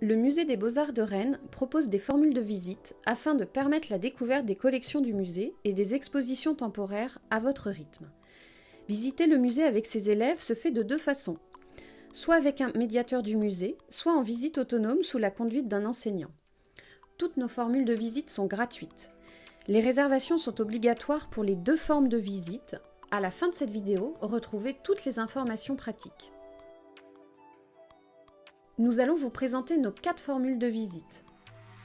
Le Musée des Beaux-Arts de Rennes propose des formules de visite afin de permettre la découverte des collections du musée et des expositions temporaires à votre rythme. Visiter le musée avec ses élèves se fait de deux façons, soit avec un médiateur du musée, soit en visite autonome sous la conduite d'un enseignant. Toutes nos formules de visite sont gratuites. Les réservations sont obligatoires pour les deux formes de visite. À la fin de cette vidéo, retrouvez toutes les informations pratiques. Nous allons vous présenter nos 4 formules de visite.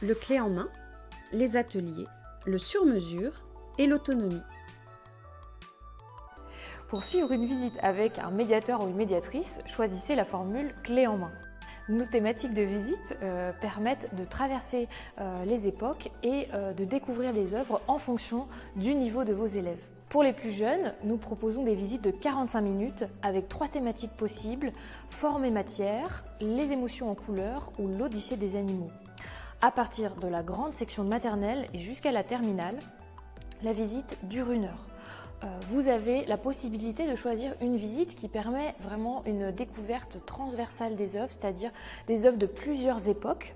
Le clé en main, les ateliers, le sur-mesure et l'autonomie. Pour suivre une visite avec un médiateur ou une médiatrice, choisissez la formule clé en main. Nos thématiques de visite permettent de traverser les époques et de découvrir les œuvres en fonction du niveau de vos élèves. Pour les plus jeunes, nous proposons des visites de 45 minutes avec 3 thématiques possibles, forme et matière, les émotions en couleur ou l'odyssée des animaux. À partir de la grande section de maternelle et jusqu'à la terminale, la visite dure 1 heure. Vous avez la possibilité de choisir une visite qui permet vraiment une découverte transversale des œuvres, c'est-à-dire des œuvres de plusieurs époques.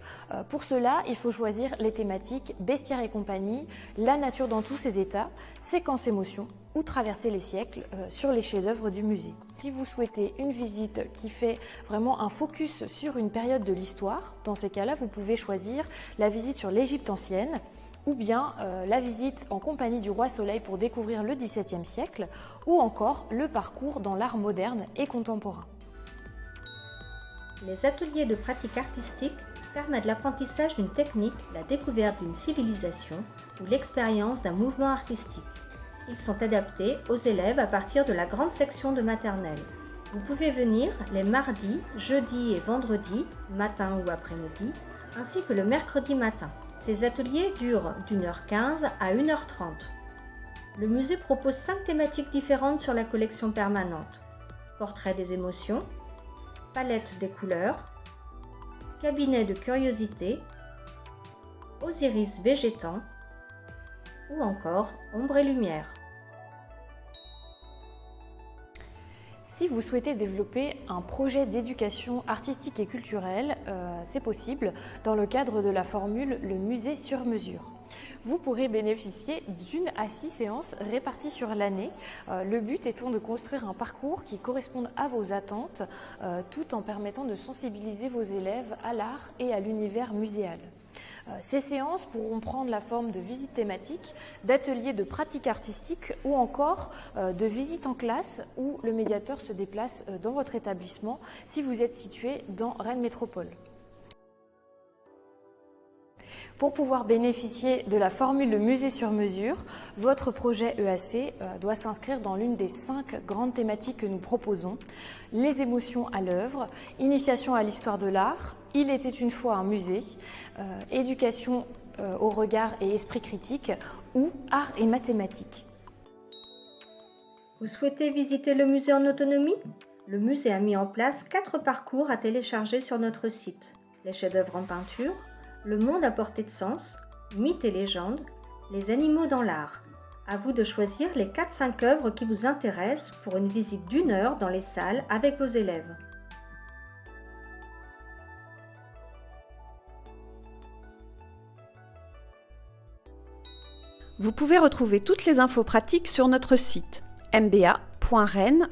Pour cela, il faut choisir les thématiques bestiaire et compagnie, la nature dans tous ses états, séquence émotion ou traverser les siècles sur les chefs-d'œuvre du musée. Si vous souhaitez une visite qui fait vraiment un focus sur une période de l'histoire, dans ces cas-là, vous pouvez choisir la visite sur l'Égypte ancienne, ou bien la visite en compagnie du roi Soleil pour découvrir le XVIIe siècle, ou encore le parcours dans l'art moderne et contemporain. Les ateliers de pratique artistique permettent l'apprentissage d'une technique, la découverte d'une civilisation ou l'expérience d'un mouvement artistique. Ils sont adaptés aux élèves à partir de la grande section de maternelle. Vous pouvez venir les mardis, jeudis et vendredis, matin ou après-midi, ainsi que le mercredi matin. Ces ateliers durent d'1h15 à 1h30. Le musée propose 5 thématiques différentes sur la collection permanente. Portrait des émotions, palette des couleurs, cabinet de curiosité, Osiris végétant ou encore ombre et lumière. Si vous souhaitez développer un projet d'éducation artistique et culturelle, c'est possible dans le cadre de la formule Le musée sur mesure. Vous pourrez bénéficier d'1 à 6 séances réparties sur l'année, le but étant de construire un parcours qui corresponde à vos attentes, tout en permettant de sensibiliser vos élèves à l'art et à l'univers muséal. Ces séances pourront prendre la forme de visites thématiques, d'ateliers de pratique artistique ou encore de visites en classe où le médiateur se déplace dans votre établissement si vous êtes situé dans Rennes Métropole. Pour pouvoir bénéficier de la formule de musée sur mesure, votre projet EAC doit s'inscrire dans l'une des 5 grandes thématiques que nous proposons. Les émotions à l'œuvre, initiation à l'histoire de l'art, il était une fois un musée, éducation au regard et esprit critique ou art et mathématiques. Vous souhaitez visiter le musée en autonomie? Le musée a mis en place 4 parcours à télécharger sur notre site. Les chefs-d'œuvre en peinture, le monde à portée de sens, mythes et légendes, les animaux dans l'art. À vous de choisir les 4-5 œuvres qui vous intéressent pour une visite d'1 heure dans les salles avec vos élèves. Vous pouvez retrouver toutes les infos pratiques sur notre site mba.rennes.fr.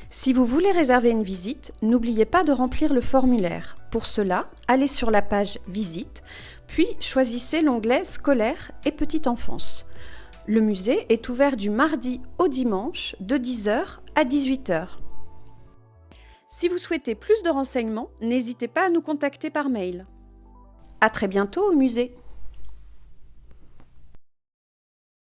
Si vous voulez réserver une visite, n'oubliez pas de remplir le formulaire. Pour cela, allez sur la page Visite, puis choisissez l'onglet Scolaire et Petite enfance. Le musée est ouvert du mardi au dimanche de 10h à 18h. Si vous souhaitez plus de renseignements, n'hésitez pas à nous contacter par mail. À très bientôt au musée.